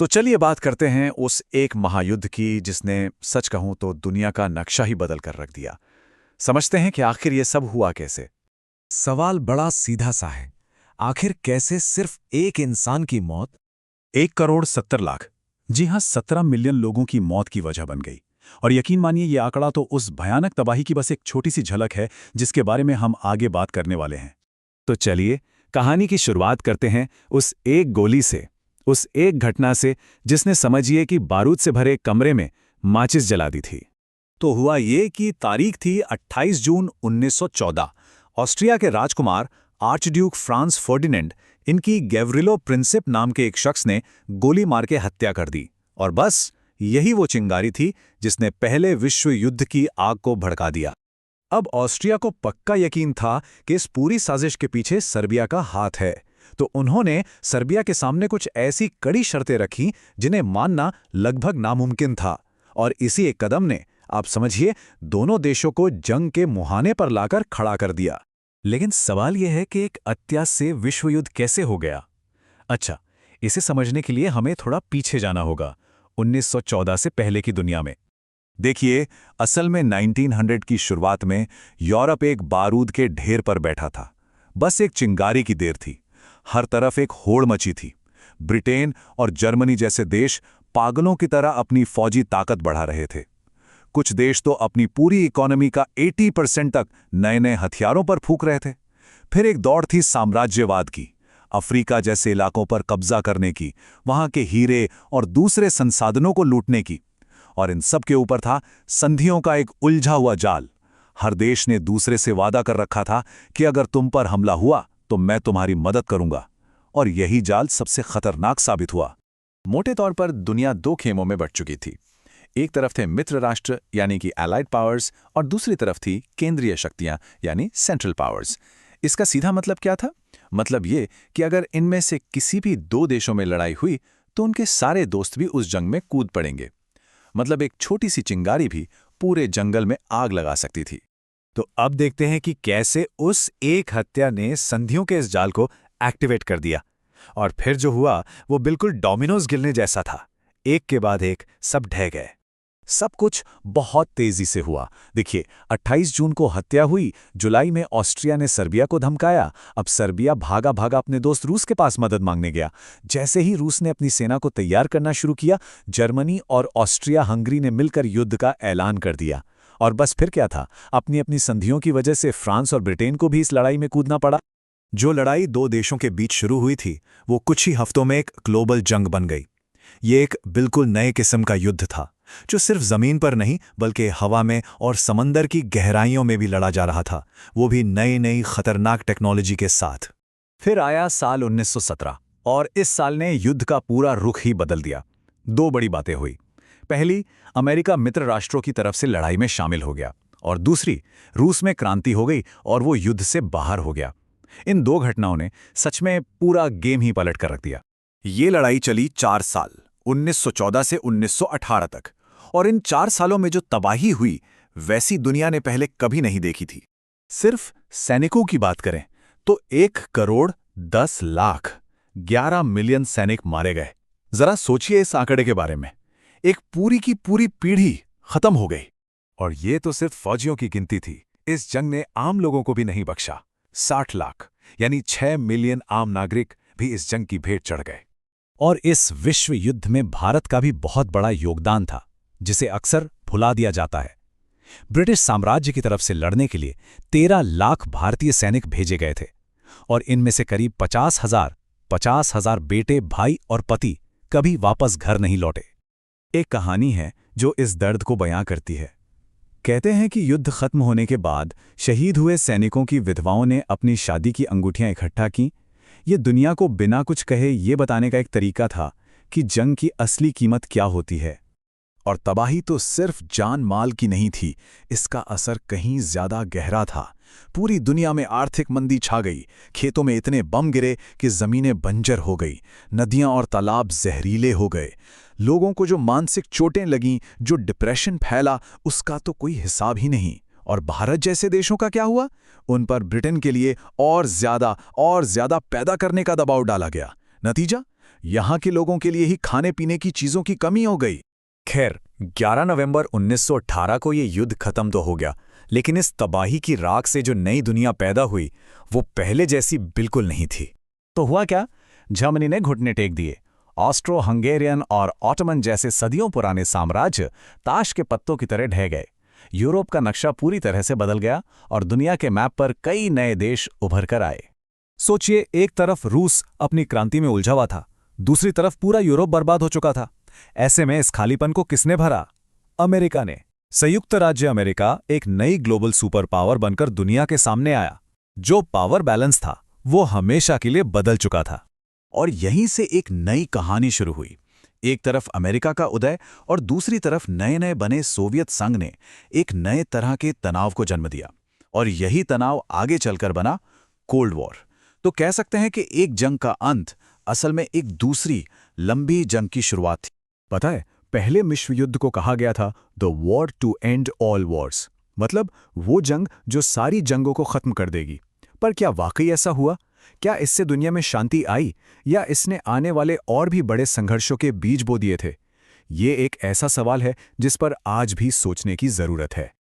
तो चलिए बात करते हैं उस एक महायुद्ध की जिसने सच कहूं तो दुनिया का नक्शा ही बदल कर रख दिया। समझते हैं कि आखिर ये सब हुआ कैसे। सवाल बड़ा सीधा सा है। आखिर कैसे सिर्फ एक इंसान की मौत 1,70,00,000। जी हाँ, 17 मिलियन लोगों की मौत की वजह बन गई। और यकीन मानिए ये आंकड़ा तो उस भयानक तबाही की बस एक छोटी सी झलक है जिसके बारे में हम आगे बात करने वाले हैं। तो चलिए कहानी की शुरुआत करते हैं उस एक गोली से, उस एक घटना से जिसने समझिए कि बारूद से भरे कमरे में माचिस जला दी थी। तो हुआ ये कि तारीख थी 28 जून 1914। ऑस्ट्रिया के राजकुमार आर्चड्यूक फ्रांस फर्डिनेंड, इनकी गैवरिलो प्रिंसिप नाम के एक शख्स ने गोली मार के हत्या कर दी। और बस यही वो चिंगारी थी जिसने पहले विश्व युद्ध की आग को भड़का दिया। अब ऑस्ट्रिया को पक्का यकीन था कि इस पूरी साजिश के पीछे सर्बिया का हाथ है, तो उन्होंने सर्बिया के सामने कुछ ऐसी कड़ी शर्तें रखीं जिन्हें मानना लगभग नामुमकिन था। और इसी एक कदम ने, आप समझिए, दोनों देशों को जंग के मुहाने पर लाकर खड़ा कर दिया। लेकिन सवाल यह है कि एक अत्यास से विश्व युद्ध कैसे हो गया? अच्छा, इसे समझने के लिए हमें थोड़ा पीछे जाना होगा, 1914 से पहले की दुनिया में। देखिए, असल में 1900 की शुरुआत में यूरोप एक बारूद के ढेर पर बैठा था। बस एक चिंगारी की देर थी। हर तरफ एक होड़ मची थी। ब्रिटेन और जर्मनी जैसे देश पागलों की तरह अपनी फौजी ताकत बढ़ा रहे थे। कुछ देश तो अपनी पूरी इकोनॉमी का 80% तक नए नए हथियारों पर फूंक रहे थे। फिर एक दौड़ थी साम्राज्यवाद की, अफ्रीका जैसे इलाकों पर कब्जा करने की, वहां के हीरे और दूसरे संसाधनों को लूटने की। और इन सब के ऊपर था संधियों का एक उलझा हुआ जाल। हर देश ने दूसरे से वादा कर रखा था कि अगर तुम पर हमला हुआ तो मैं तुम्हारी मदद करूंगा। और यही जाल सबसे खतरनाक साबित हुआ। मोटे तौर पर दुनिया दो खेमों में बंट चुकी थी। एक तरफ थे मित्र राष्ट्र यानी कि एलाइड पावर्स, और दूसरी तरफ थी केंद्रीय शक्तियां यानी सेंट्रल पावर्स। इसका सीधा मतलब क्या था? मतलब ये कि अगर इनमें से किसी भी दो देशों में लड़ाई हुई तो उनके सारे दोस्त भी उस जंग में कूद पड़ेंगे। मतलब एक छोटी सी चिंगारी भी पूरे जंगल में आग लगा सकती थी। तो अब देखते हैं कि कैसे उस एक हत्या ने संधियों के इस जाल को एक्टिवेट कर दिया। और फिर जो हुआ वो बिल्कुल डोमिनोज गिरने जैसा था। एक के बाद एक सब ढह गए। सब कुछ बहुत तेजी से हुआ। देखिए, 28 जून को हत्या हुई, जुलाई में ऑस्ट्रिया ने सर्बिया को धमकाया। अब सर्बिया भागा भागा अपने दोस्त रूस के पास मदद मांगने गया। जैसे ही रूस ने अपनी सेना को तैयार करना शुरू किया, जर्मनी और ऑस्ट्रिया हंगरी ने मिलकर युद्ध का ऐलान कर दिया। और बस फिर क्या था, अपनी अपनी संधियों की वजह से फ्रांस और ब्रिटेन को भी इस लड़ाई में कूदना पड़ा। जो लड़ाई दो देशों के बीच शुरू हुई थी वो कुछ ही हफ्तों में एक ग्लोबल जंग बन गई। ये एक बिल्कुल नए किस्म का युद्ध था जो सिर्फ जमीन पर नहीं बल्कि हवा में और समंदर की गहराइयों में भी लड़ा जा रहा था, वो भी नई नई खतरनाक टेक्नोलॉजी के साथ। फिर आया साल 1917 और इस साल ने युद्ध का पूरा रुख ही बदल दिया। दो बड़ी बातें हुई। पहली, अमेरिका मित्र राष्ट्रों की तरफ से लड़ाई में शामिल हो गया, और दूसरी, रूस में क्रांति हो गई और वो युद्ध से बाहर हो गया। इन दो घटनाओं ने सच में पूरा गेम ही पलट कर रख दिया। ये लड़ाई चली 4 साल, 1914 से 1918 तक। और इन 4 सालों में जो तबाही हुई वैसी दुनिया ने पहले कभी नहीं देखी थी। सिर्फ सैनिकों की बात करें तो 1,10,00,000 11 मिलियन सैनिक मारे गए। जरा सोचिए इस आंकड़े के बारे में। एक पूरी की पूरी पीढ़ी खत्म हो गई। और ये तो सिर्फ फौजियों की गिनती थी। इस जंग ने आम लोगों को भी नहीं बख्शा। 60 लाख यानी 6 मिलियन आम नागरिक भी इस जंग की भेंट चढ़ गए। और इस विश्व युद्ध में भारत का भी बहुत बड़ा योगदान था, जिसे अक्सर भुला दिया जाता है। ब्रिटिश साम्राज्य की तरफ से लड़ने के लिए 13 लाख भारतीय सैनिक भेजे गए थे, और इनमें से करीब 50,000 बेटे, भाई और पति कभी वापस घर नहीं लौटे। एक कहानी है जो इस दर्द को बयां करती है। कहते हैं कि युद्ध खत्म होने के बाद शहीद हुए सैनिकों की विधवाओं ने अपनी शादी की अंगूठियां इकट्ठा की। ये दुनिया को बिना कुछ कहे ये बताने का एक तरीका था कि जंग की असली कीमत क्या होती है। और तबाही तो सिर्फ जान माल की नहीं थी, इसका असर कहीं ज्यादा गहरा था। पूरी दुनिया में आर्थिक मंदी छा गई। खेतों में इतने बम गिरे कि जमीनें बंजर हो गई। नदियां और तालाब जहरीले हो गए। लोगों को जो मानसिक चोटें लगीं, जो डिप्रेशन फैला, उसका तो कोई हिसाब ही नहीं। और भारत जैसे देशों का क्या हुआ? उन पर ब्रिटेन के लिए और ज्यादा पैदा करने का दबाव डाला गया। नतीजा, यहाँ के लोगों के लिए ही खाने पीने की चीजों की कमी हो गई। खैर, 11 नवंबर 1918 को ये युद्ध खत्म तो हो गया, लेकिन इस तबाही की राख से जो नई दुनिया पैदा हुई वो पहले जैसी बिल्कुल नहीं थी। तो हुआ क्या? जर्मनी ने घुटने टेक दिए। ऑस्ट्रो हंगेरियन और ऑटोमन जैसे सदियों पुराने साम्राज्य ताश के पत्तों की तरह ढह गए। यूरोप का नक्शा पूरी तरह से बदल गया और दुनिया के मैप पर कई नए देश उभर कर आए। सोचिए, एक तरफ रूस अपनी क्रांति में उलझा हुआ था, दूसरी तरफ पूरा यूरोप बर्बाद हो चुका था। ऐसे में इस खालीपन को किसने भरा? अमेरिका ने। संयुक्त राज्य अमेरिका एक नई ग्लोबल सुपर पावर बनकर दुनिया के सामने आया। जो पावर बैलेंस था वो हमेशा के लिए बदल चुका था। और यहीं से एक नई कहानी शुरू हुई। एक तरफ अमेरिका का उदय और दूसरी तरफ नए नए बने सोवियत संघ ने एक नए तरह के तनाव को जन्म दिया। और यही तनाव आगे चलकर बना कोल्ड वॉर। तो कह सकते हैं कि एक जंग का अंत असल में एक दूसरी लंबी जंग की शुरुआत थी। पता है, पहले विश्व युद्ध को कहा गया था the war to end all wars, मतलब वो जंग जो सारी जंगों को खत्म कर देगी। पर क्या वाकई ऐसा हुआ? क्या इससे दुनिया में शांति आई, या इसने आने वाले और भी बड़े संघर्षों के बीज बो दिए थे? ये एक ऐसा सवाल है जिस पर आज भी सोचने की जरूरत है।